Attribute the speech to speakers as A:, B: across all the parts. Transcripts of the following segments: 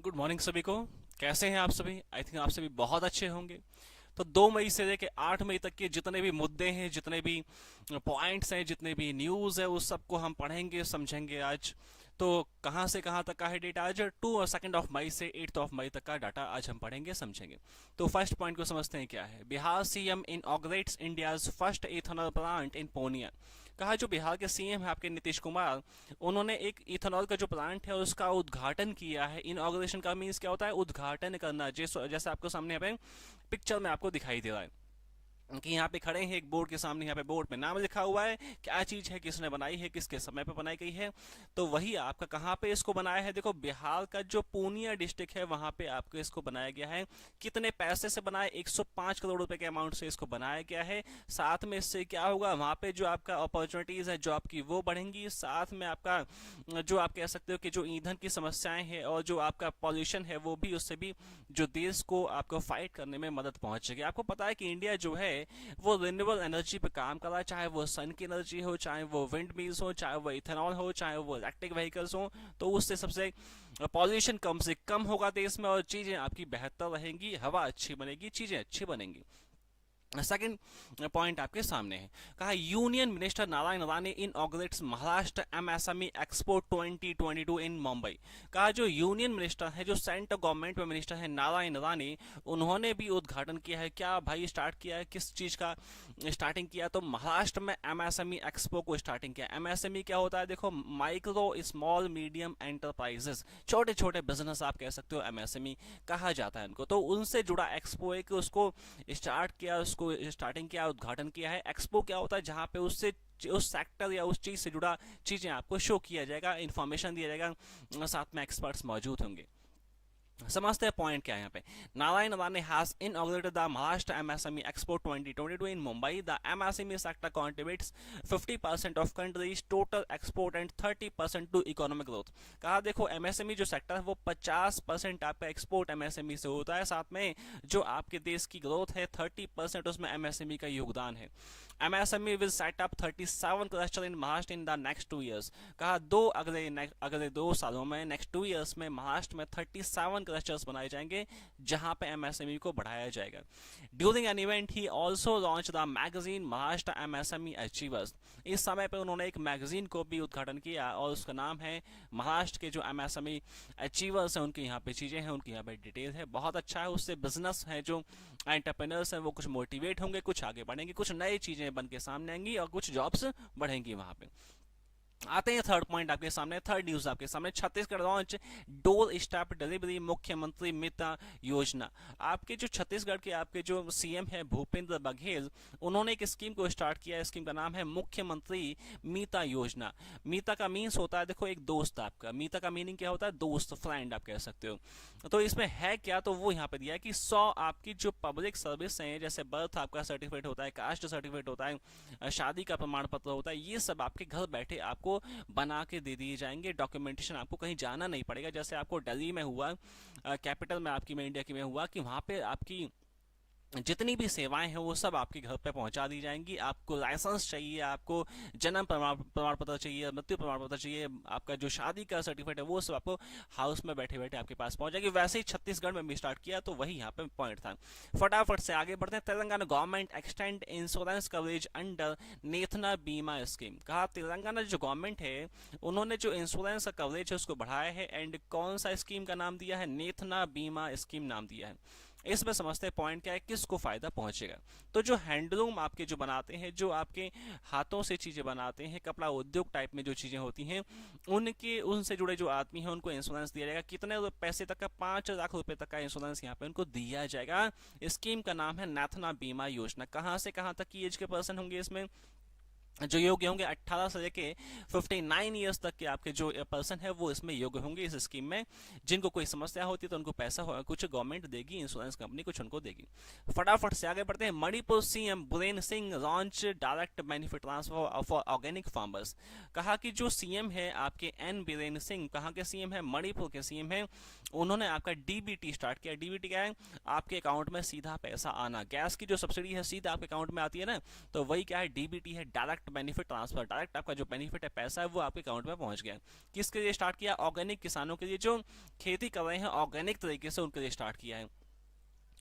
A: Good morning सभी को। कैसे हैं आप सभी? आई थिंक आप सभी बहुत अच्छे होंगे। तो 2 मई से लेकर 8 मई तक के जितने भी मुद्दे हैं, जितने भी पॉइंट्स हैं, जितने भी न्यूज़ है, उस सबको हम पढ़ेंगे, समझेंगे आज। तो कहाँ से कहाँ तक का है डेटा आज? 2 और 2 मई से 8 मई तक का डाटा आज हम पढ़ेंगे, समझेंगे। तो फर्स्ट पॉइंट को समझते हैं क्या है। Bihar CM inaugurates India's first ethanol plant in Purnia. कहा जो बिहार के सीएम है आपके नीतीश कुमार, उन्होंने एक इथेनॉल का जो प्लांट है उसका उद्घाटन किया है। इनॉग्रेशन का मीन्स क्या होता है? उद्घाटन करना। जैसे आपको सामने यहाँ पे पिक्चर में आपको दिखाई दे रहा है कि यहाँ पे खड़े हैं एक बोर्ड के सामने। यहाँ पे बोर्ड पे नाम लिखा हुआ है, क्या चीज है, किसने बनाई है, किसके समय पे बनाई गई है। तो वही आपका कहाँ पे इसको बनाया है? देखो, बिहार का जो पूर्णिया डिस्ट्रिक्ट है वहां पे आपको इसको बनाया गया है। कितने पैसे से बनाया? 105 करोड़ रुपए के अमाउंट से इसको बनाया गया है। साथ में इससे क्या होगा, वहां पे जो आपका अपॉर्चुनिटीज है जॉब की वो बढ़ेंगी। साथ में आपका जो आप कह सकते हो कि जो ईंधन की समस्याएं हैं और जो आपका पॉल्यूशन है वो भी, उससे भी जो देश को आपको फाइट करने में मदद पहुंचेगी। आपको पता है कि इंडिया जो है वो रिन्यूएबल एनर्जी पे काम कर रहा है, चाहे वो सन की एनर्जी हो, चाहे वो विंड मिल्स हो, चाहे वो इथेनॉल हो, चाहे वो इलेक्ट्रिक व्हीकल्स हो। तो उससे सबसे पॉल्यूशन कम से कम होगा देश में और चीजें आपकी बेहतर रहेंगी, हवा अच्छी बनेगी, चीजें अच्छी बनेंगी। सेकंड पॉइंट आपके सामने है। कहा union minister Narayan Rane inaugurates Maharashtra MSME expo 2022 in Mumbai. कहा जो यूनियन मिनिस्टर है, जो सेंट्रल गवर्नमेंट में मिनिस्टर है नारायण राणे, उन्होंने भी उद्घाटन किया है। क्या भाई स्टार्ट किया है? किस चीज का स्टार्टिंग किया? तो महाराष्ट्र में एमएसएमई एक्सपो को स्टार्टिंग किया। एमएसएमई क्या होता है? देखो, माइक्रो स्मॉल मीडियम एंटरप्राइजेस, छोटे छोटे बिजनेस आप कह सकते हो, एमएसएमई कहा जाता है उनको। तो उनसे जुड़ा एक्सपो है कि उसको स्टार्ट किया, उसको स्टार्टिंग किया, उद्घाटन किया है। एक्सपो क्या होता है? जहां पे उससे उस सेक्टर या उस चीज से जुड़ा चीजें आपको शो किया जाएगा, इंफॉर्मेशन दिया जाएगा, साथ में एक्सपर्ट्स मौजूद होंगे। समझते हैं पॉइंट क्या है यहाँ पे। Narayan Rane has inaugurated the Maharashtra MSME expo 2022 in Mumbai. The MSME sector contributes 50% of country's total export and 30% to economic growth. कहा देखो, एमएसएमई जो सेक्टर है वो 50% आपका एक्सपोर्ट एमएसएमई से होता है, साथ में जो आपके देश की ग्रोथ है 30% उसमें एमएसएमई का योगदान है। MSME will set up 37 cluster in Maharashtra in the next 2 years। कहा अगले 2 सालों में, नेक्स्ट 2 years में महाराष्ट्र में 37 क्लस्टर्स बनाए जाएंगे जहां पे एमएसएमई को बढ़ाया जाएगा। During an event he also launch the magazine Maharashtra MSME achievers. इस समय पे उन्होंने एक मैगजीन को भी उद्घाटन किया और उसका नाम है महाराष्ट्र के जो एमएसएमई अचीवर्स हैं, उनकी यहाँ पे चीजें हैं, उनकी यहाँ पे डिटेल है। बहुत अच्छा है, उससे बिजनेस है जो एंटरप्रेन्योर्स हैं वो कुछ मोटिवेट होंगे, कुछ आगे बढ़ेंगे, कुछ नई चीजें बन के सामने आएंगी और कुछ जॉब्स बढ़ेंगी वहां पे। आते हैं थर्ड पॉइंट आपके सामने, थर्ड न्यूज आपके सामने। Chhattisgarh launch door step delivery मुख्यमंत्री मिता योजना। आपके जो छत्तीसगढ़ के आपके जो सीएम है भूपेंद्र बघेल, उन्होंने एक स्कीम को स्टार्ट किया है। स्कीम का नाम है मुख्यमंत्री मीता योजना। मीता का मीन्स होता है, देखो, एक दोस्त आपका। मीता का मीनिंग क्या होता है? दोस्त, फ्रेंड आप कह सकते हो। तो इसमें है क्या, तो वो यहाँ पे दिया है कि 100 आपकी जो पब्लिक सर्विस है, जैसे बर्थ आपका सर्टिफिकेट होता है, कास्ट सर्टिफिकेट होता है, शादी का प्रमाण पत्र होता है, ये सब आपके घर बैठे आपको बना के दे दिए जाएंगे। डॉक्यूमेंटेशन आपको कहीं जाना नहीं पड़ेगा। जैसे आपको दिल्ली में हुआ, कैपिटल में आपकी में, इंडिया की में हुआ कि वहां पे आपकी जितनी भी सेवाएं हैं वो सब आपके घर पे पहुंचा दी जाएंगी। आपको लाइसेंस चाहिए, आपको जन्म प्रमाण पत्र चाहिए, मृत्यु प्रमाण पत्र चाहिए, आपका जो शादी का सर्टिफिकेट है वो सब आपको हाउस में बैठे बैठे आपके पास पहुंच जाएगी। वैसे ही छत्तीसगढ़ में भी स्टार्ट किया, तो वही यहाँ पे पॉइंट था। फटाफट से आगे बढ़ते हैं। Telangana government extend insurance coverage under Nethanna Bima scheme. कहा तेलंगाना जो गवर्नमेंट है उन्होंने जो इंश्योरेंस का कवरेज है उसको बढ़ाया है। एंड कौन सा स्कीम का नाम दिया है? नेथना बीमा स्कीम नाम दिया है। इसमें समझते हैं पॉइंट क्या है, किसको फायदा पहुंचेगा। तो जो हैंडलूम आपके जो बनाते हैं, जो आपके हाथों से चीजें बनाते हैं, कपड़ा उद्योग टाइप में जो चीजें होती हैं, उनके उनसे जुड़े जो आदमी हैं उनको इंश्योरेंस दिया जाएगा। कितने पैसे तक का? 5 लाख रुपए तक का इंश्योरेंस यहाँ पे उनको दिया जाएगा। स्कीम का नाम है नाथना बीमा योजना। कहाँ से कहाँ तक की एज के पर्सन होंगे इसमें जो योग्य होंगे? 18 से लेके 59 ईयर्स तक के आपके जो पर्सन है वो इसमें योग्य होंगे इस स्कीम में। जिनको कोई समस्या होती है तो उनको पैसा कुछ गवर्नमेंट देगी, इंश्योरेंस कंपनी कुछ उनको देगी। फटाफट से आगे बढ़ते हैं। Manipur CM Biren Singh launch direct benefit transfer for organic farmers. कहा कि जो सीएम है आपके एन बीरेन सिंह, कहाँ के सीएम है? मणिपुर के सीएम है। उन्होंने आपका डीबीटी स्टार्ट किया। डीबीटी क्या है? आपके अकाउंट में सीधा पैसा आना। गैस की जो सब्सिडी है सीधा आपके अकाउंट में आती है ना, तो वही क्या है? डीबीटी है, direct direct benefit transfer, direct आपका जो बेनिफिट है, पैसा है, वो आपके अकाउंट में पहुंच गया। किसके लिए स्टार्ट किया? ऑर्गेनिक किसानों के लिए जो खेती कर रहे हैं ऑर्गेनिक तरीके से, उनके लिए स्टार्ट किया है।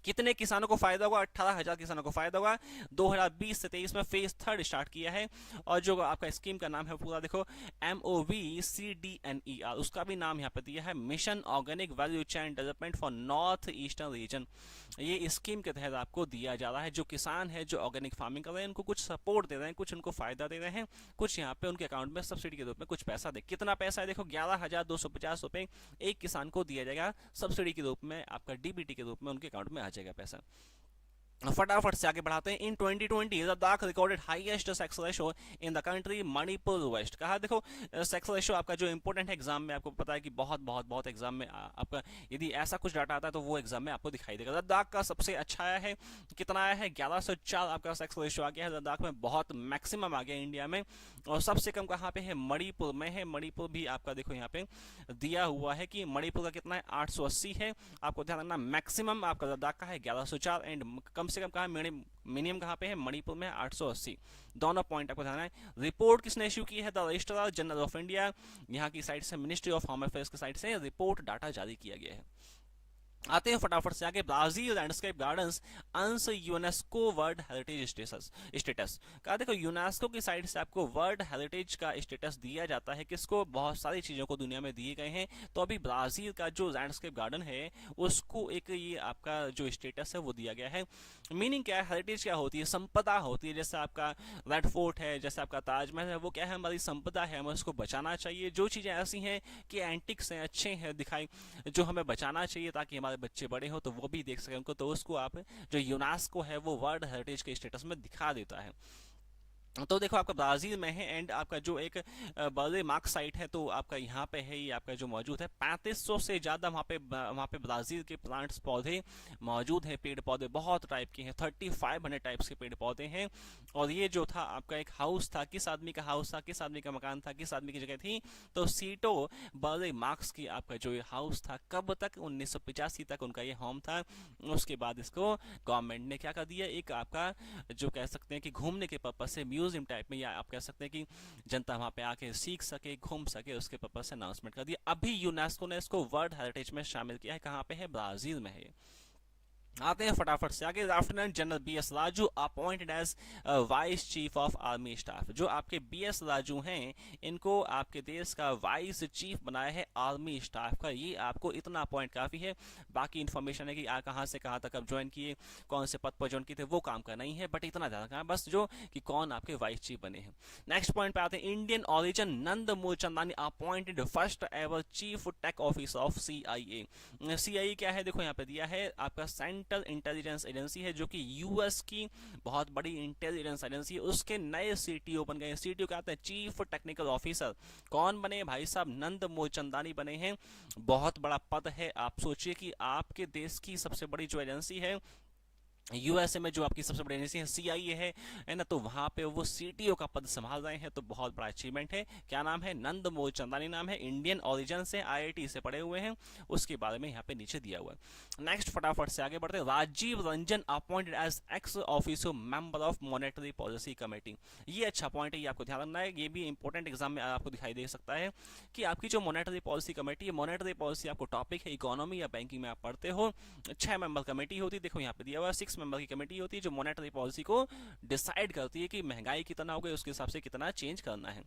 A: कितने किसानों को फायदा होगा? 18,000 किसानों को फायदा होगा। 2020 से 23 में फेज 3 स्टार्ट किया है। और जो आपका स्कीम का नाम है पूरा देखो, MOVCDNER, उसका भी नाम यहाँ पे दिया है, mission organic value chain development for north eastern region. ये स्कीम के तहत आपको दिया जा रहा है। जो किसान है जो ऑर्गेनिक फार्मिंग कर रहे हैं, उनको कुछ सपोर्ट दे रहे हैं, कुछ उनको फायदा दे रहे हैं, कुछ यहाँ पे उनके अकाउंट में सब्सिडी के रूप में कुछ पैसा दे। कितना पैसा है देखो, 11,250 रुपए एक किसान को दिया जाएगा सब्सिडी के रूप में, आपका DBT के रूप में उनके अकाउंट में आ जाएगा पैसा। फटाफट से आगे बढ़ाते हैं। In 2020 Ladakh recorded highest sex ratio in the country, Manipur west. कहा देखो सेक्स रेशो आपका जो इंपॉर्टेंट है एग्जाम में, आपको पता है कि बहुत एग्जाम में आपका यदि ऐसा कुछ डाटा आता है तो वो एग्जाम में आपको दिखाई देगा। लद्दाख का सबसे अच्छा आया है, कितना आया है? 1104 आपका सेक्स रेशो आ गया है लद्दाख में, बहुत मैक्सिमम आ गया इंडिया में। और सबसे कम कहाँ पे है? मणिपुर में है। मणिपुर भी आपका देखो यहाँ पे दिया हुआ है कि मणिपुर का कितना है? 880 है। आपको ध्यान रखना मैक्सिमम आपका लद्दाख का है 1104 एंड कम से कम कहा, मिनिमम कहाँ पे है? मणिपुर में 880। दोनों पॉइंट आपको ध्यान है। रिपोर्ट किसने इश्यू की है? The registrar general of India, यहाँ की साइड से, मिनिस्ट्री ऑफ होम अफेयर्स की साइड से रिपोर्ट डाटा जारी किया गया है। आते हैं फटाफट से आगे। ब्राजील लैंडस्केप गार्डन्स अंस यूनेस्को वर्ल्ड हेरिटेज स्टेटस। कहा देखो यूनेस्को की साइड से आपको वर्ल्ड हेरिटेज का स्टेटस दिया जाता है। किसको? बहुत सारी चीजों को दुनिया में दिए गए हैं, तो अभी ब्राजील का जो लैंडस्केप गार्डन है उसको एक ये आपका जो स्टेटस है वो दिया गया है। मीनिंग क्या है? हेरिटेज क्या होती है? संपदा होती है। जैसे आपका रेड फोर्ट है, जैसे आपका ताजमहल है, वो क्या है? हमारी संपदा है, हमें उसको बचाना चाहिए। जो चीजें ऐसी हैं कि एंटिक्स हैं, अच्छे हैं दिखाई, जो हमें बचाना चाहिए ताकि हमारे बच्चे बड़े हो तो वो भी देख सकें उनको, तो उसको आप जो यूनेस्को है वो वर्ल्ड हेरिटेज के स्टेटस में दिखा देता है। तो देखो आपका ब्राजील में है एंड आपका जो एक बर्ले मार्क साइट है तो आपका यहाँ पे है, ये आपका जो मौजूद है 3500 से ज़्यादा वहाँ पे ब्राज़ील के प्लांट्स पौधे मौजूद हैं। पेड़ पौधे बहुत टाइप के हैं, 3500 टाइप्स के पेड़ पौधे हैं। और ये जो था आपका एक हाउस था, किस आदमी का हाउस था, किस आदमी का मकान था, किस आदमी की जगह थी? तो सीटो बर्ले मार्क्स की आपका जो ये हाउस था, कब तक? 1985 तक उनका ये होम था। उसके बाद इसको गवर्नमेंट ने क्या कर दिया, एक आपका जो कह सकते हैं कि घूमने के पर्पज से म्यूजियम टाइप में, या आप कह सकते हैं कि जनता वहां पे आके सीख सके, घूम सके, उसके पर्पज से अनाउंसमेंट कर दिया। अभी यूनेस्को ने इसको वर्ल्ड हेरिटेज में शामिल किया है। कहाँ पे है? ब्राजील में है। आते हैं फटाफट से आगे। Lieutenant general BS Raju appointed as vice chief of army staff. जो आपके BS राजू हैं, इनको आपके देश का वाइस चीफ बनाया है आर्मी स्टाफ का। ये आपको इतना पॉइंट काफी है। बाकी इन्फॉर्मेशन है कि कहाँ से कहाँ तक अब ज्वाइन किए, कौन से पद पर ज्वाइन किए थे, वो काम का नहीं है, बट इतना ज्यादा कहा बस जो कि कौन आपके वाइस चीफ बने हैं। नेक्स्ट पॉइंट पे आते हैं। Indian origin Nand Mulchandani appointed first ever chief tech officer of CIA। CIA क्या है? देखो यहाँ पे दिया है आपका सेंट्रल इंटेलिजेंस एजेंसी है, जो कि US की बहुत बड़ी इंटेलिजेंस एजेंसी है। उसके नए CTO बन गए। CTO क्या आता है? Chief technical officer. कौन बने भाई साहब? नंद मूलचंदानी बने हैं। बहुत बड़ा पद है। आप सोचिए कि आपके देश की सबसे बड़ी जो एजेंसी है USA में, जो आपकी सबसे बड़ी एजेंसी है CIA है ना, तो वहां पे वो CTO का पद संभाल रहे हैं, तो बहुत बड़ा अचीवमेंट है। क्या नाम है? नंद मूलचंदानी नाम है। इंडियन ओरिजिन से, IIT से पढ़े हुए हैं। उसके बारे में यहाँ पे नीचे दिया हुआ है। नेक्स्ट फटाफट से आगे बढ़ते हैं। Rajiv Ranjan appointed as ex officer member of monetary policy committee. ये अच्छा पॉइंट है, ये आपको ध्यान रखना है। ये भी इंपॉर्टेंट एग्जाम में आपको दिखाई दे सकता है कि आपकी जो मॉनेटरी पॉलिसी कमेटी है, मॉनेटरी पॉलिसी आपको टॉपिक है इकोनॉमी या बैंकिंग में आप पढ़ते हो, 6 मेंबर कमेटी होती है। देखो यहाँ पे दिया हुआ है 6 मेंबर की कमेटी होती है जो मॉनेटरी पॉलिसी को डिसाइड करती है कि महंगाई कितना हो गई, उसके हिसाब से कितना चेंज करना है।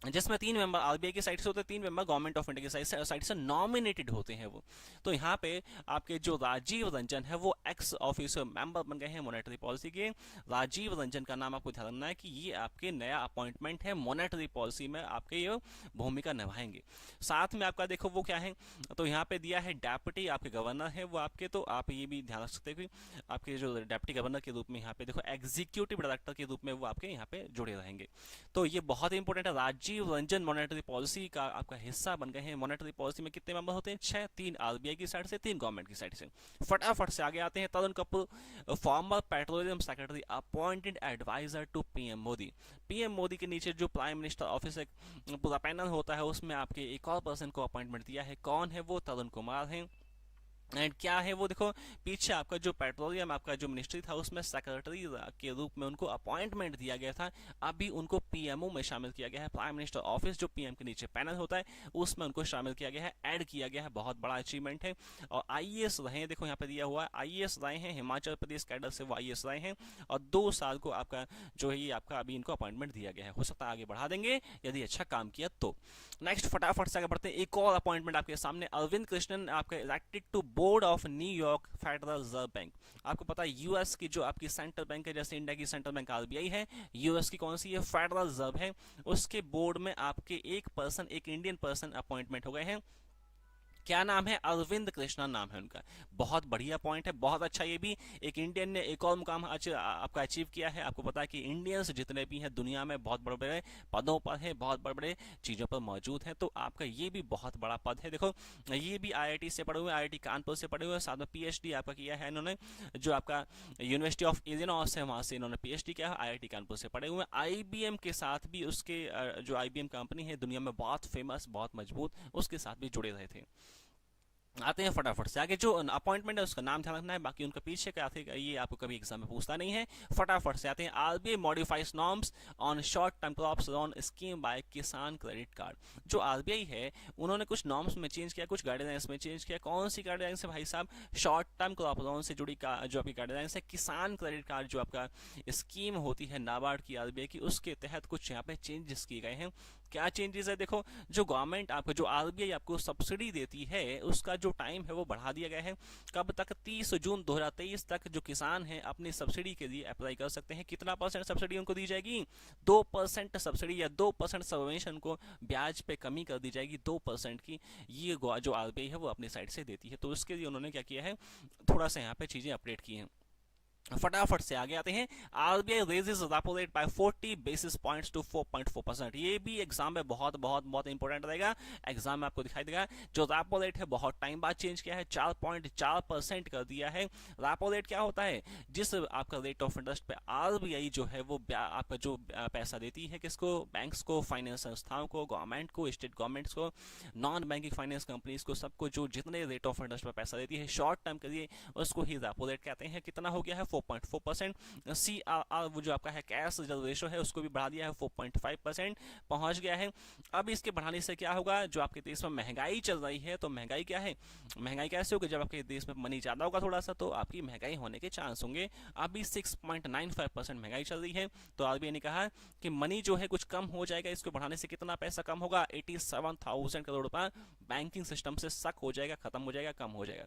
A: जिसमें 3 मेंबर RBI की साइड से होते हैं, 3 मेंबर गवर्नमेंट ऑफ इंडिया की साइड से नॉमिनेटेड होते हैं वो। तो यहाँ पे आपके जो राजीव रंजन है वो एक्स ऑफिसर मेंबर बन गए हैं मॉनेटरी पॉलिसी के। राजीव रंजन का नाम आपको ध्यान रखना है कि ये आपके नया अपॉइंटमेंट है, मॉनेटरी पॉलिसी में आपके ये भूमिका निभाएंगे। साथ में आपका देखो वो क्या है, तो यहाँ पे दिया है डेप्यूटी आपके गवर्नर है वो आपके, तो आप ये भी ध्यान रख सकते हैं कि आपके जो डेप्यूटी गवर्नर के रूप में यहाँ पे देखो एग्जीक्यूटिव डायरेक्टर के रूप में वो आपके यहाँ पे जुड़े रहेंगे। तो ये बहुत इंपॉर्टेंट है। राजीव रंजन मॉनेटरी पॉलिसी का आपका हिस्सा बन गए हैं। मॉनेटरी पॉलिसी में कितने मेंबर होते हैं? 6, 3 RBI की साइड से, 3 गवर्नमेंट की साइड से। फटाफट से आगे आते हैं। Tarun Kapoor former petroleum secretary appointed adviser to PM Modi. PM Modi के नीचे जो प्राइम मिनिस्टर ऑफिस पूरा पैनल होता है, उसमें आपके एक और पर्सन को अपॉइंटमेंट दिया है। कौन है वो? तरुण कुमार है। एंड क्या है वो देखो, पीछे आपका जो पेट्रोलियम आपका जो मिनिस्ट्री था उसमें सेक्रेटरी के रूप में उनको अपॉइंटमेंट दिया गया था। अभी उनको पीएमओ में शामिल किया गया है, प्राइम मिनिस्टर ऑफिस जो पीएम के नीचे पैनल होता है उसमें उनको शामिल किया गया है, ऐड किया गया है। बहुत बड़ा अचीवमेंट है। और आईएएस रहे हैं, देखो यहाँ पे दिया हुआ है आईएएस रहे हैं, हिमाचल प्रदेश कैडर से वो आईएएस रहे हैं, और 2 साल को आपका जो है ये आपका अभी इनको अपॉइंटमेंट दिया गया है। हो सकता है आगे बढ़ा देंगे यदि अच्छा काम किया तो। नेक्स्ट फटाफट से आगे बढ़ते हैं, एक और अपॉइंटमेंट आपके सामने, अरविंद कृष्णन आपका elected to board of New York federal reserve bank. आपको पता है यूएस की जो आपकी सेंट्रल बैंक है, जैसे इंडिया की सेंट्रल बैंक आरबीआई है, यूएस की कौन सी है, फेडरल रिजर्व है, उसके बोर्ड में आपके एक पर्सन, एक इंडियन पर्सन अपॉइंटमेंट हो गए हैं। क्या नाम है, अरविंद कृष्णा नाम है उनका। बहुत बढ़िया पॉइंट है, बहुत अच्छा। ये भी एक इंडियन ने एक और मुकाम आपका अचीव किया है। आपको पता है कि इंडियंस जितने भी हैं दुनिया में बहुत बड़े बड़े पदों पर है, बहुत बड़े बड़े चीज़ों पर मौजूद हैं, तो आपका ये भी बहुत बड़ा पद है। देखो ये भी आईआईटी से पढ़े हुए, आईआईटी कानपुर से पढ़े हुए, साथ में पीएचडी आपका किया है इन्होंने, जो आपका यूनिवर्सिटी ऑफ इलिनॉइस है वहाँ से इन्होंने पीएचडी किया है, आईआईटी कानपुर से पढ़े हुए। आईबीएम के साथ भी, उसके जो आईबीएम कंपनी है दुनिया में बहुत फेमस, बहुत मजबूत, उसके साथ भी जुड़े रहे थे। आते हैं फटाफट से आगे, जो अपॉइंटमेंट है उसका नाम ध्यान रखना है, बाकी उनका पीछे क्या थे ये आपको कभी एग्जाम में पूछता नहीं है। फटाफट से आते हैं, RBI modifies norms on short term crops loan scheme bye किसान क्रेडिट कार्ड। जो आरबीआई है उन्होंने कुछ नॉर्म्स में चेंज किया, कुछ गाइडलाइंस में चेंज किया। कौन सी गाइडलाइंस है भाई साहब, शॉर्ट टर्म क्रॉप लोन से जुड़ी जो आपकी गाइडलाइंस है, किसान क्रेडिट कार्ड जो आपका स्कीम होती है नाबार्ड की, आरबीआई की, उसके तहत कुछ यहाँ पे चेंजेस किए गए हैं। क्या चेंजेस है, देखो जो गवर्नमेंट आपको, जो आरबीआई आपको सब्सिडी देती है उसका जो टाइम है वो बढ़ा दिया गया है। कब तक, 30 जून 2023 तक जो किसान हैं अपनी सब्सिडी के लिए अप्लाई कर सकते हैं। कितना परसेंट सब्सिडी उनको दी जाएगी, 2% सब्सिडी या 2% सबवेंशन को ब्याज पे कमी कर दी जाएगी 2% की। ये जो आरबीआई है वो अपनी साइड से देती है, तो उसके लिए उन्होंने क्या किया है, थोड़ा सा यहाँ पे चीजें अपडेट की हैं। फटाफट से आगे आते हैं, RBI raises repo rate by 40 basis points to 4.4%। ये भी एग्जाम में बहुत बहुत बहुत इंपॉर्टेंट रहेगा, एग्जाम में आपको दिखाई देगा। जो रेपो रेट है बहुत टाइम बाद चेंज किया है, 4.4% कर दिया है। रेपो रेट क्या होता है, जिस आपका रेट ऑफ इंटरेस्ट पे आरबीआई जो है वो आपका जो पैसा देती है किसको, बैंक्स को, फाइनेंस संस्थाओं को, गवर्नमेंट को, स्टेट गवर्नमेंट्स को, नॉन बैंकिंग फाइनेंस कंपनीज को, सबको जो जितने रेट ऑफ इंटरेस्ट पर पैसा देती है शॉर्ट टर्म के लिए, उसको ही रेपो रेट कहते हैं। कितना हो गया है, 4.4%। सीआरआर वो जो आपका है कैश रिजर्व रेशो है उसको भी बढ़ा दिया है, 4.5% पहुंच गया है। अब इसके बढ़ाने से क्या होगा, जो आपके देश में महंगाई चल रही है, तो महंगाई क्या है, महंगाई कैसे होगी, जब आपके देश में मनी ज्यादा होगा थोड़ा सा तो आपकी महंगाई होने के चांस होंगे। अभी 6.95% महंगाई चल रही है, तो आरबीआई ने कहा कि मनी जो है कुछ कम हो जाएगा, इसको बढ़ाने से कितना पैसा कम होगा, 87,000 करोड़ रुपया बैंकिंग सिस्टम से सक हो जाएगा, खत्म हो जाएगा, कम हो जाएगा,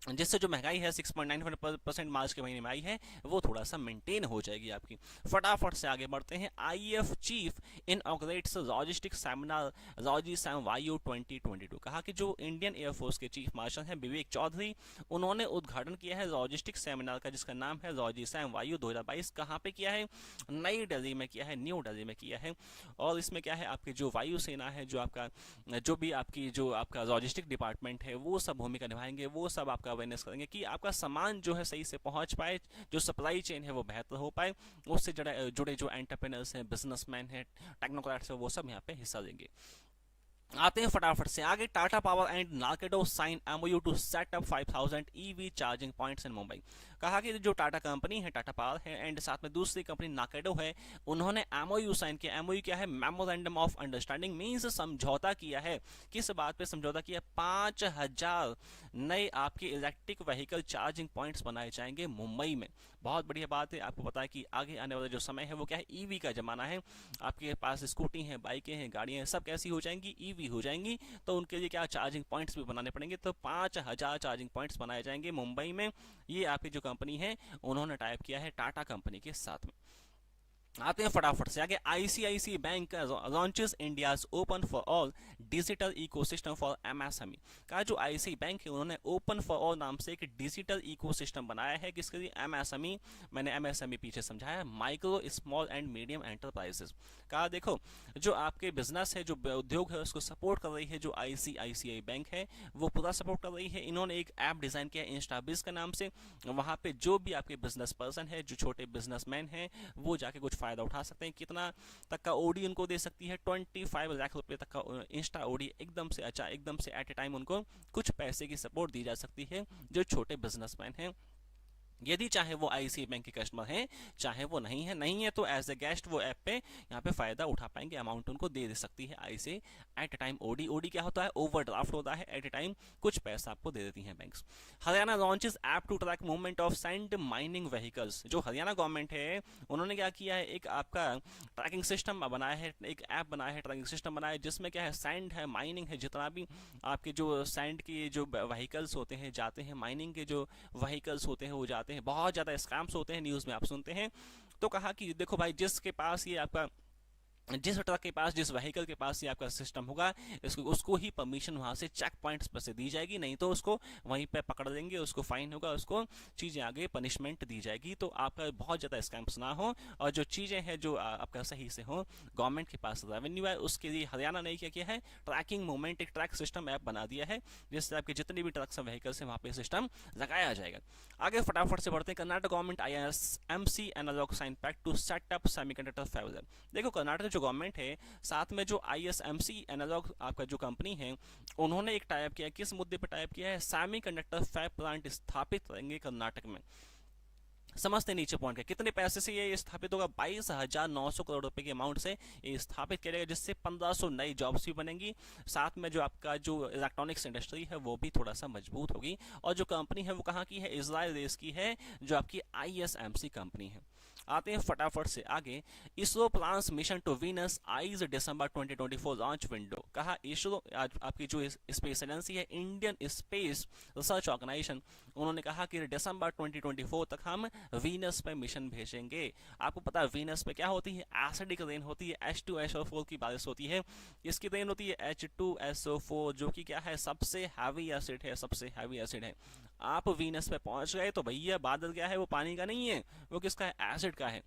A: जिससे जो महंगाई है 6.95% मार्च के महीने में आई है वो थोड़ा सा मेंटेन हो जाएगी आपकी। फटाफट से आगे बढ़ते हैं, IAF chief inaugurates logistic seminar लॉजी सैम वायु 2022। कहा कि जो इंडियन एयरफोर्स के चीफ मार्शल हैं विवेक चौधरी, उन्होंने उद्घाटन किया है लॉजिस्टिक सेमिनार का, जिसका नाम है लॉजी सैम वायु 2022। कहाँ पे किया है, नई दिल्ली में किया है, न्यू दिल्ली में किया है। और इसमें क्या है, आपकी जो वायुसेना है, जो आपका जो भी आपकी जो आपका लॉजिस्टिक डिपार्टमेंट है वो सब भूमिका निभाएंगे, वो सब आपका अवेयरनेस करेंगे कि आपका सामान जो है सही से पहुंच पाए, जो सप्लाई चेन है वो बेहतर हो पाए। उससे जुड़े जो एंटरप्रेन्योर्स हैं, बिजनेसमैन हैं, टेक्नोक्रेट्स हैं, वो सब यहाँ पे हिस्सा लेंगे। आते हैं फटाफट से आगे, टाटा पावर एंड नाकेडो sign MoU to set up 5000 EV charging points in Mumbai. कहा कि जो टाटा कंपनी है, टाटा पावर है, एंड साथ में दूसरी कंपनी नाकेडो है, उन्होंने एमओयू साइन किया। एमओयू क्या है, मेमोरेंडम ऑफ अंडरस्टैंडिंग, मींस समझौता किया है। किस बात पे समझौता किया, 5000 नए आपके इलेक्ट्रिक व्हीकल चार्जिंग पॉइंट्स बनाए जाएंगे मुंबई में। बहुत बढ़िया बात है। आपको पता है कि आगे आने वाला जो समय है वो क्या है, ईवी का जमाना है। आपके पास स्कूटी हैं, बाइकें हैं, गाड़ियां हैं, सब कैसी हो जाएंगी, ईवी हो जाएंगी। तो उनके लिए क्या, चार्जिंग पॉइंट्स भी बनाने पड़ेंगे। तो 5000 चार्जिंग पॉइंट्स बनाए जाएंगे मुंबई में। ये आपकी जो कंपनी है उन्होंने टाइप किया है टाटा कंपनी के साथ में। आते हैं फटाफट से आगे, ICICI bank launches India's open for all digital ecosystem for MSME. का जो आईसीआई बैंक है उन्होंने ओपन फॉर ऑल नाम से एक डिजिटल इकोसिस्टम बनाया है, किसके लिए, एमएसएमई। मैंने एमएसएमई पीछे समझाया, micro small and medium enterprises. का देखो जो आपके बिजनेस है, जो उद्योग है, उसको सपोर्ट कर रही है जो आईसीआईसीआई बैंक है, वो पूरा सपोर्ट कर रही है। इन्होंने एक ऐप डिजाइन किया इंस्टाबिज के नाम से, वहां पे जो भी आपके बिजनेस पर्सन है, जो छोटे बिजनेसमैन हैं, वो जाके कुछ फ़ायदा उठा सकते हैं। कितना तक का ओडी उनको दे सकती है? 25 लाख रुपये तक का इंस्टा ओडी एकदम से एकदम से एट ए टाइम उनको कुछ पैसे की सपोर्ट दी जा सकती है जो छोटे बिजनेसमैन हैं, यदि चाहे वो आईसीआईसीआई बैंक के कस्टमर हैं, चाहे वो नहीं है तो एज ए गेस्ट वो ऐप पे यहाँ पे फायदा उठा पाएंगे, अमाउंट उनको दे सकती है ICICI at a time. OD OD क्या होता है? ओवरड्राफ्ट होता है, एट ए टाइम कुछ पैसा आपको दे देती हैं banks. Haryana launches app to track movement of sand mining vehicles. जो हरियाणा गवर्नमेंट है उन्होंने क्या किया है, एक आपका ट्रैकिंग सिस्टम बनाया है, एक ऐप बनाया है, ट्रैकिंग सिस्टम बनाया है जिसमें क्या है, सैंड है, माइनिंग है, जितना भी आपके जो सैंड की जो व्हीकल्स होते हैं जाते हैं, माइनिंग के जो व्हीकल्स होते हैं वो जाते हैं, बहुत ज़्यादा स्कैम्स होते हैं, न्यूज़ में आप सुनते हैं। तो कहा कि देखो भाई, जिसके पास ये आपका जिस ट्रक के पास, जिस व्हीकल के पास ये आपका सिस्टम होगा, उसको ही परमिशन वहां से चेक पॉइंट्स पर से दी जाएगी, नहीं तो उसको वहीं पे पकड़ लेंगे, उसको फाइन होगा, उसको चीज़ें आगे पनिशमेंट दी जाएगी। तो आपका बहुत ज़्यादा स्कैम्स ना हो और जो चीज़ें हैं जो आपका सही से हो, गवर्नमेंट के पास रेवेन्यू है, उसके लिए हरियाणा ने क्या किया है, ट्रैकिंग मूवमेंट एक ट्रैक सिस्टम ऐप बना दिया है जिससे आपके जितने भी ट्रक्स हैं, व्हीकल्स हैं, वहाँ पे सिस्टम लगाया जाएगा। आगे फटाफट से बढ़ते हैं। Karnataka government ISMC analog sign pact to set up semiconductor fab. देखो कर्नाटक जो गवर्नमेंट है साथ में जो ISMC एनालॉग आपका जो कंपनी है, उन्होंने एक टाइप किया है। किस मुद्दे पर टाइप किया है? सेमीकंडक्टर फैब प्लांट स्थापित करेंगे कर्नाटक में। समझते नीचे पॉइंट के कितने पैसे से ये स्थापित होगा? 22,900 करोड़ रुपए के अमाउंट से ये स्थापित किया जाएगा, जिससे 1500 नई जॉब्स भी बनेंगी। साथ में जो आपका जो इलेक्ट्रॉनिक्स इंडस्ट्री है वो भी थोड़ा सा मजबूत होगी। और जो कंपनी है वो कहाँ की है? इजराइल देश की है, जो आपकी ISMC कंपनी है। आते हैं फटाफट से आगे। ISRO plans mission to Venus eyes December 2024 launch window. कहा इसरो आपकी जो स्पेस एजेंसी है, इंडियन स्पेस रिसर्च ऑर्गेनाइजेशन, उन्होंने कहा कि दिसंबर 2024 तक हम वीनस पे मिशन भेजेंगे। आपको पता है वीनस पे क्या होती है? एसिडिक रेन होती है, H2SO4 की बारिश होती है। इसकी रेन होती है H2SO4, जो कि क्या है? सबसे हैवी एसिड है, सबसे हैवी एसिड है। आप वीनस पे पहुंच गए तो भैया बादल क्या है? वो पानी का नहीं है, वो किसका है? एसिड का है।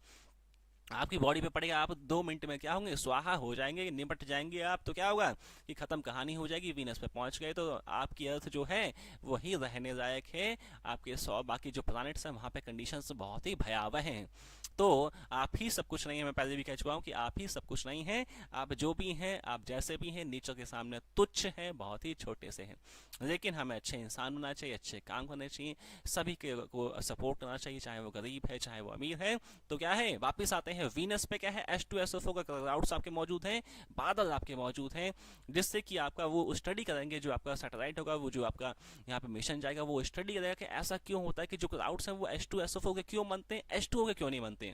A: आपकी बॉडी पे पड़ेगा, आप 2 मिनट में क्या होंगे? स्वाहा हो जाएंगे, निपट जाएंगे आप। तो क्या होगा कि खत्म कहानी हो जाएगी। वीनस पे पहुंच गए तो आपकी अर्थ जो है वही रहने लायक है। आपके 100 बाकी जो प्लैनेट्स हैं वहां पे कंडीशंस बहुत ही भयावह हैं। तो आप ही सब कुछ नहीं है, मैं पहले भी कह चुका हूँ कि आप ही सब कुछ नहीं है। आप जो भी हैं, आप जैसे भी हैं, नेचर के सामने तुच्छ हैं, बहुत ही छोटे से हैं। लेकिन हमें अच्छे इंसान होना चाहिए, अच्छे काम करने चाहिए, सभी को सपोर्ट करना चाहिए, चाहे वो गरीब है चाहे वो अमीर है। तो क्या है, वापस आते हैं वीनस पे। क्या है? H2SO4 का क्लाउड्स आपके मौजूद हैं, बादल आपके मौजूद हैं, जिससे कि आपका वो स्टडी करेंगे, जो आपका सैटेलाइट होगा, वो जो आपका यहाँ पे मिशन जाएगा, वो स्टडी करेगा कि ऐसा क्यों होता है कि जो क्लाउड्स हैं वो H2SO4 के क्यों बनते हैं, H2O के क्यों नहीं बनते हैं।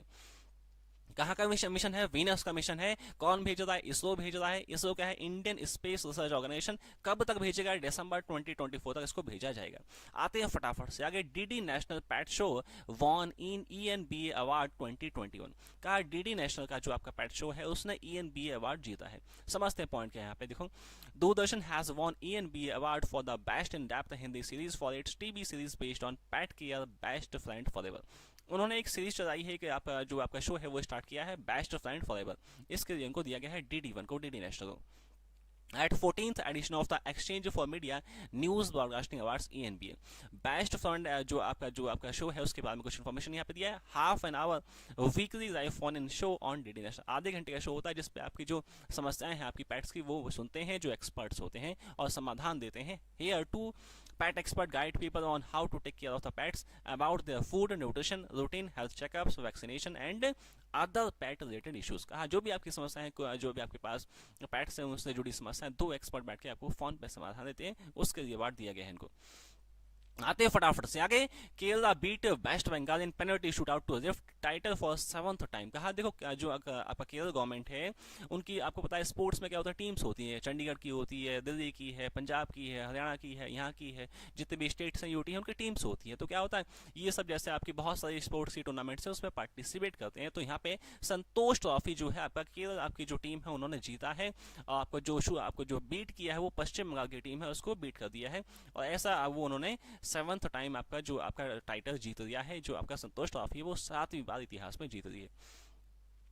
A: कहाँ का मिशन है? वीनस का मिशन है। कौन भेज रहा है? इसरो भेज रहा है। इसरो क्या है? इंडियन स्पेस रिसर्च ऑर्गेनाइजेशन। कब तक भेजेगा? दिसंबर 2024 तक इसको भेजा जाएगा। आते हैं फटाफट से आगे। DD national pet show von इन ENBA अवार्ड 2021। कहा डीडी नेशनल का जो आपका पेट शो है उसने ENBA अवार्ड जीता है। समझते हैं पॉइंट क्या है यहाँ पे। देखो, Doordarshan has won ENBA award for the best in depth Hindi series for its TV series based on pet care best friend forever. उन्होंने एक सीरीज चलाई है कि आप जो आपका शो है वो स्टार्ट किया है, बेस्ट फ्रेंड फॉरएवर। इसके लिए उनको दिया गया है DD1 को, डीडी नेशनल को। At 14th edition of the Exchange for Media News Broadcasting Awards ENBA, best friend जो आपका शो है उसके बारे में कुछ इन्फॉर्मेशन यहाँ पे दिया है। Half an hour weekly live phone in show on DD national. आधे घंटे का शो होता है जिसपे आपकी जो समस्याएं हैं आपकी पेट्स की वो सुनते हैं, जो एक्सपर्ट्स होते हैं और समाधान देते हैं। Here to pet expert guide people on how to take care of the pets, about their food, nutrition, routine, health checkups, vaccination and other pet related issues. कहा जो भी आपकी समस्याएं, जो भी आपके पास पेट्स हैं उससे जुड़ी समस्याएं, 2 एक्सपर्ट बैठ के आपको फोन पे समाधान देते हैं, उसके लिए अवार्ड दिया गया है इनको। आते फटाफट से आगे। Kerala beat West Bengal in penalty shoot out to lift title for 7th time. कहा देखो जो आपका केरल गवर्नमेंट है उनकी, आपको पता है स्पोर्ट्स में क्या होता है, टीम्स होती है, चंडीगढ़ की होती है, दिल्ली की है, पंजाब की है, हरियाणा की है, यहाँ की है, जितने भी स्टेट्स हैं यूटी हैं उनकी टीम्स होती है। तो क्या होता है, ये सब जैसे आपकी बहुत सारी स्पोर्ट्स की टूर्नामेंट्स है उसमें पार्टिसिपेट करते हैं। तो यहाँ पे संतोष ट्रॉफी जो है आपका केरल आपकी जो टीम है उन्होंने जीता है। और आपको जो बीट किया है वो पश्चिम बंगाल की टीम है, उसको बीट कर दिया है। और ऐसा वो उन्होंने 7th टाइम आपका जो आपका टाइटल जीत लिया है। जो आपका संतोष ट्रॉफी है वो 7वीं बार इतिहास में जीत ली है।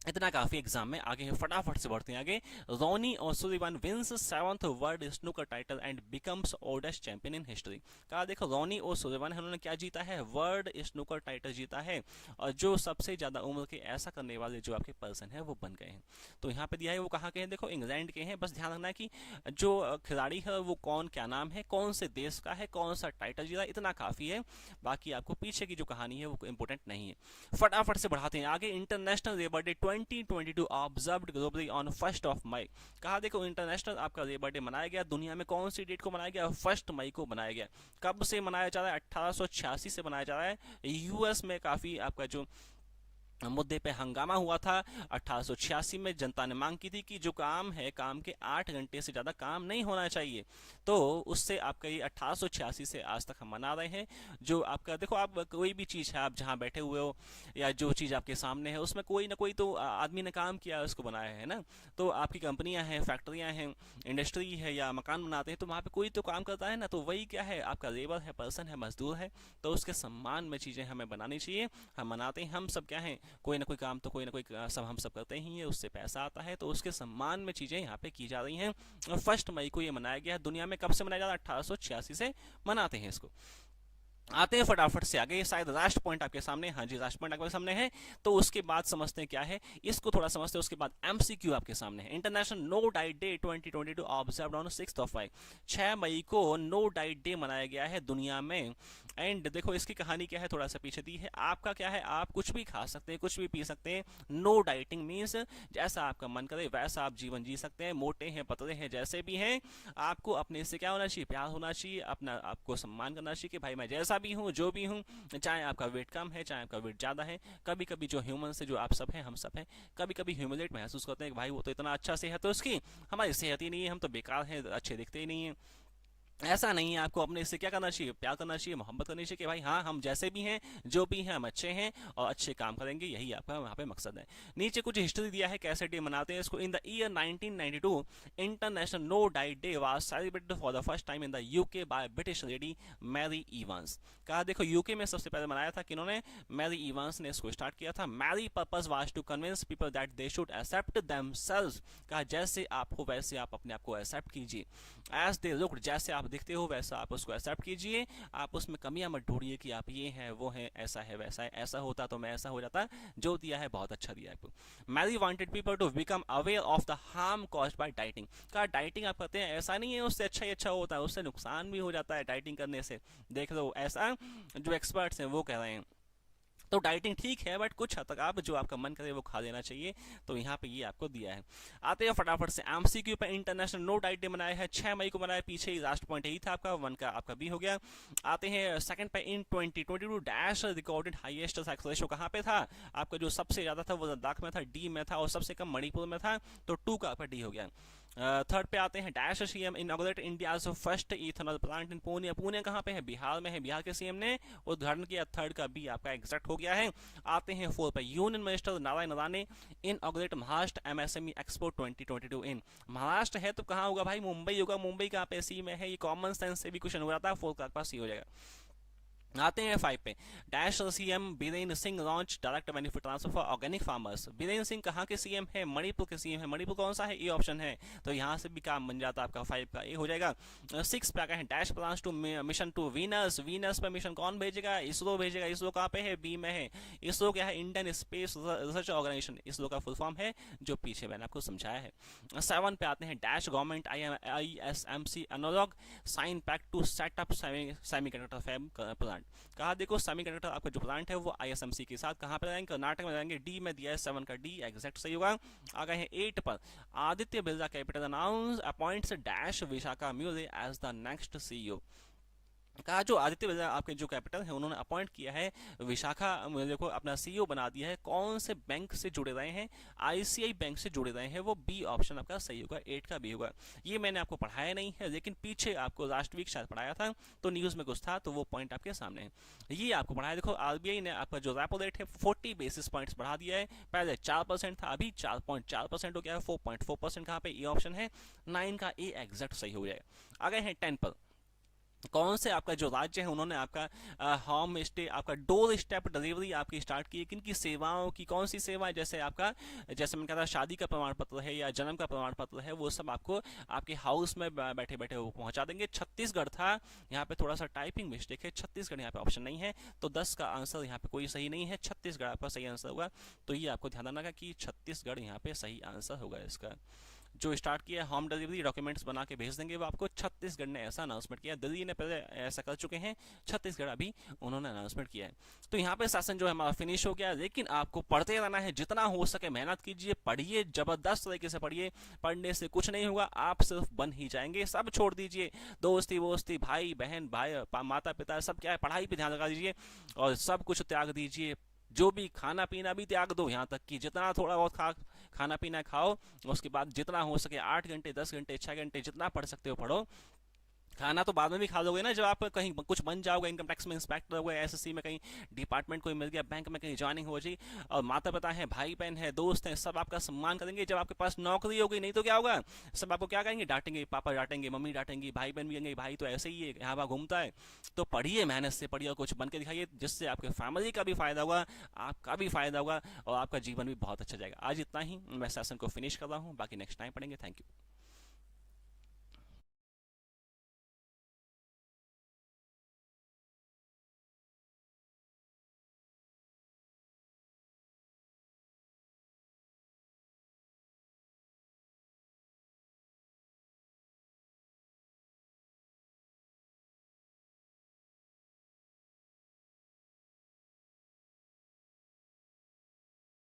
A: इतना काफी एग्जाम में। आगे है, फटाफट से बढ़ते हैं आगे। Ronnie O'Sullivan wins 7th world snooker title and becomes oldest champion in history. कहा देखो रोनी ओसुलिवन है, उन्होंने क्या जीता है, वर्ल्ड स्नूकर टाइटल जीता है, और जो सबसे ज्यादा उम्र के ऐसा करने वाले जो आपके पर्सन है वो बन गए हैं। तो यहाँ पे दिया है वो कहाँ के हैं, देखो इंग्लैंड के हैं। बस ध्यान रखना है कि जो खिलाड़ी है वो कौन, क्या नाम है, कौन से देश का है, कौन सा टाइटल जीता, इतना काफी है। बाकी आपको पीछे की जो कहानी है वो इंपॉर्टेंट नहीं है। फटाफट से बढ़ाते हैं आगे। International labour day 2022 observed globally on 1 मई। कहा देखो इंटरनेशनल आपका लेबर डे मनाया गया, दुनिया में कौन सी डेट को मनाया गया, 1 मई को मनाया गया। कब से मनाया जा रहा है, 1886 से मनाया जा रहा है। यूएस में काफी आपका जो मुद्दे पे हंगामा हुआ था 1886 में, जनता ने मांग की थी कि जो काम है, काम के 8 घंटे से ज़्यादा काम नहीं होना चाहिए। तो उससे आपका ये 1886 से आज तक हम मना रहे हैं। जो आपका देखो, आप कोई भी चीज़ है, आप जहाँ बैठे हुए हो या जो चीज़ आपके सामने है, उसमें कोई ना कोई तो आदमी ने काम किया है, उसको बनाया है ना। तो आपकी कंपनियां हैं, फैक्ट्रियां हैं, इंडस्ट्री है या मकान बनाते हैं, तो वहाँ पे कोई तो काम करता है ना। तो वही क्या है, आपका लेबर है, पर्सन है, मजदूर है। तो उसके सम्मान में चीज़ें हमें बनानी चाहिए। हम मनाते हैं, हम सब क्या हैं, कोई ना कोई काम तो कोई ना कोई सब हम सब करते ही हैं, उससे पैसा आता है। तो उसके सम्मान में चीज़ें यहाँ पे की जा रही हैं। 1 मई को ये मनाया गया है। दुनिया में कब से मनाया जा रहा है, 1886 से मनाते हैं इसको। आते हैं फटाफट से आगे। शायद लास्ट पॉइंट आपके सामने, हाँ जी लास्ट पॉइंट आपके सामने है। तो उसके बाद समझते हैं क्या है, इसको थोड़ा समझते हैं। उसके बाद एमसीक्यू आपके सामने है। International no diet day 2022 observed on 6 May. 6 मई को नो डाइट डे मनाया गया है दुनिया में। एंड देखो इसकी कहानी क्या है, थोड़ा सा पीछे दी है। आपका क्या है, आप कुछ भी खा सकते हैं, कुछ भी पी सकते हैं। नो डाइटिंग मीन्स जैसा आपका मन करे वैसा आप जीवन जी सकते हैं। मोटे हैं, पतले हैं, जैसे भी हैं, आपको अपने से क्या होना चाहिए, प्यार होना चाहिए, अपना आपको सम्मान करना चाहिए कि भाई मैं जैसा भी हूँ, जो भी हूँ, चाहे आपका वेट कम है, चाहे आपका वेट ज़्यादा है। कभी कभी जो ह्यूमन से जो आप सब हैं, हम सब हैं, कभी कभी ह्यूमिलेट महसूस करते हैं कि भाई वो तो इतना अच्छा सेहत है उसकी, हमारी सेहत ही नहीं है, हम तो बेकार हैं, अच्छे दिखते ही नहीं है। ऐसा नहीं है। आपको अपने से क्या करना चाहिए, प्यार करना चाहिए, मोहब्बत करनी चाहिए कि भाई हाँ हम जैसे भी हैं, जो भी हैं, हम अच्छे हैं और अच्छे काम करेंगे। यही आपका वहाँ पे मकसद है। नीचे कुछ हिस्ट्री दिया है, कैसे डे मनाते हैं इसको। In the year 1992 international no diet day was celebrated for the first time in the UK by British lady Mary Evans. कहा देखो यूके में सबसे पहले मनाया था किन्होंने, मैरी इवांस ने इसको स्टार्ट किया था। Mary purpose was to convince people that they should accept themselves. कहा जैसे आप हो वैसे आप अपने आप को एक्सेप्ट कीजिए। एज दे लुक, जैसे आप दिखते हो वैसा आप उसको एक्सेप्ट कीजिए। आप उसमें कमियां मत ढूंढिए कि आप ये हैं, वो हैं, ऐसा है, वैसा है, ऐसा होता तो मैं ऐसा हो जाता। जो दिया है बहुत अच्छा दिया है आपको। Mary wanted people to become aware of the harm caused by dieting. कहा डाइटिंग आप करते हैं, ऐसा नहीं है उससे अच्छा ही अच्छा होता है, उससे नुकसान भी हो जाता है डाइटिंग करने से। देख लो, ऐसा जो एक्सपर्ट्स हैं वो कह रहे हैं। तो डाइटिंग ठीक है, बट कुछ हद तक आप जो आपका मन करे वो खा लेना चाहिए। तो यहाँ पे ये आपको दिया है। आते हैं फटाफट से एमसीक्यू पे। इंटरनेशनल नो डाइट डे मनाया है, 6 मई को मनाया। पीछे ही लास्ट पॉइंट यही था आपका, 1 का आपका बी हो गया। आते हैं सेकंड पे। इन 2022 dash recorded highest sex ratio कहाँ पे था, आपका जो सबसे ज्यादा था वो लद्दाख में था, डी में था, और सबसे कम मणिपुर में था। तो 2 का आपका डी हो गया। थर्ड पे आते हैं। Dash CM inaugurate India's first ethanol plant in Pune. Pune कहाँ पे है, बिहार में है। बिहार के सीएम ने उद्घाटन किया। थर्ड का बी आपका एग्जैक्ट हो गया है। आते हैं 4 पे। Union minister Narayan Rane inaugurate Maharashtra MSME expo 2022 इन। महाराष्ट्र है तो कहाँ होगा भाई, मुंबई होगा। मुंबई कहाँ पे, सी में है। ये कॉमन सेंस से भी क्वेश्चन हो जाता है। 4 का पास सी हो जाएगा। आते हैं 5 पे। Dash CM Birendra Singh launch direct benefit transfer for organic farmers. Birendra Singh कहाँ के सीएम है, मणिपुर के सीएम है। मणिपुर कौन सा है, ए ऑप्शन है। तो यहाँ से भी काम बन जाता है आपका, 5 का ए हो जाएगा। 6 पे आ गए हैं। Dash plans to mission to Venus. Venus पे मिशन कौन भेजेगा, इसरो भेजेगा। इसरो कहाँ पे है, बी में है। इसरो क्या है, इंडियन स्पेस रिसर्च ऑर्गेनाइजेशन। इसरो का फुल फॉर्म है, जो पीछे मैंने आपको समझाया है। 7 पे आते हैं। Dash government ISMC analog sign pact to set up semiconductor fab plant. कहा देखो सेमीकंडक्टर आपका जो प्लांट है वो ISMC के साथ कहाँ पे जाएंगे, कर्नाटक में जाएंगे। डी में दिया है, 7 का डी एग्जैक्ट सही होगा। आ गए हैं 8 पर। Aditya Birla capital announce appoints dash Vishakha म्यूजिक एज द नेक्स्ट CEO। कहा जो आदित्य बिरला आपके जो कैपिटल है उन्होंने अपॉइंट किया है विशाखा म्यूजिक को अपना CEO बना दिया है। कौन से बैंक से जुड़े रहे हैं, ICI बैंक से जुड़े रहे हैं। वो बी ऑप्शन आपका सही होगा, 8 का बी होगा। ये मैंने आपको पढ़ाया नहीं है, लेकिन पीछे आपको लास्ट वीक शायद पढ़ाया था, तो न्यूज में कुछ था, तो वो पॉइंट आपके सामने है। ये आपको पढ़ाया। देखो RBI ने आपका जो रेपो रेट है 40 बेसिस पॉइंट्स बढ़ा दिया है। पहले 4% था, अभी 4.4% हो गया है। 4.4% कहाँ पे, ये ऑप्शन है। 9 का ए एग्जैक्ट सही हो जाएगा। आ गए हैं 10 पर। कौन से आपका जो राज्य है उन्होंने आपका होम स्टे, आपका डोर स्टेप डिलीवरी आपकी स्टार्ट की है, किन की सेवाओं की, कौन सी सेवाएं, जैसे आपका, जैसे मैंने कहा था शादी का प्रमाण पत्र है या जन्म का प्रमाण पत्र है, वो सब आपको आपके हाउस में बैठे बैठे वो पहुंचा देंगे। छत्तीसगढ़ था, यहाँ पे थोड़ा सा टाइपिंग मिस्टेक है, छत्तीसगढ़ यहाँ पे ऑप्शन नहीं है, तो 10 का आंसर यहाँ पे कोई सही नहीं है, छत्तीसगढ़ आपका सही आंसर होगा। तो ये आपको ध्यान रखना कि छत्तीसगढ़ यहाँ पे सही आंसर होगा इसका। जो स्टार्ट किया होम डिलीवरी, डॉक्यूमेंट्स बना के भेज देंगे वो आपको, छत्तीसगढ़ ने ऐसा अनाउंसमेंट किया। दिल्ली ने पहले ऐसा कर चुके हैं, छत्तीसगढ़ अभी उन्होंने अनाउंसमेंट किया है। तो यहाँ पे सेशन जो है हमारा फिनिश हो गया, लेकिन आपको पढ़ते रहना है, जितना हो सके मेहनत कीजिए, पढ़िए, जबरदस्त तरीके से पढ़िए। पढ़ने से कुछ नहीं होगा, आप सिर्फ बन ही जाएंगे। सब छोड़ दीजिए, दोस्ती वोस्ती, भाई बहन, भाई माता पिता, सब क्या है, पढ़ाई पे ध्यान लगा दीजिए और सब कुछ त्याग दीजिए। जो भी खाना पीना भी त्याग दो, यहाँ तक कि जितना थोड़ा बहुत खाना पीना खाओ, उसके बाद जितना हो सके 8 घंटे, 10 घंटे, 6 घंटे जितना पढ़ सकते हो पढ़ो। खाना तो बाद में भी खा लोगे ना, जब आप कहीं कुछ बन जाओगे, इनकम टैक्स में इंस्पेक्टर हो गए, एसएससी में कहीं डिपार्टमेंट कोई मिल गया, बैंक में कहीं ज्वाइनिंग हो जाए, और माता पिता है, भाई बहन है, दोस्त हैं, सब आपका सम्मान करेंगे। जब आपके पास नौकरी होगी, नहीं तो क्या होगा, सब आपको क्या कहेंगे, डांटेंगे, पापा डांटेंगे, मम्मी डांटेंगे, भाई बहन भी कहेंगे भाई तो ऐसे ही है, यहाँ वहाँ घूमता है। तो पढ़िए, मेहनत से पढ़िए और कुछ बन के दिखाइए, जिससे आपके फैमिली का भी फायदा होगा, आपका भी फायदा होगा और आपका जीवन भी बहुत अच्छा जाएगा। आज इतना ही, मैं सेशन को फिनिश कर रहा हूँ, बाकी नेक्स्ट टाइम पढ़ेंगे। Thank you.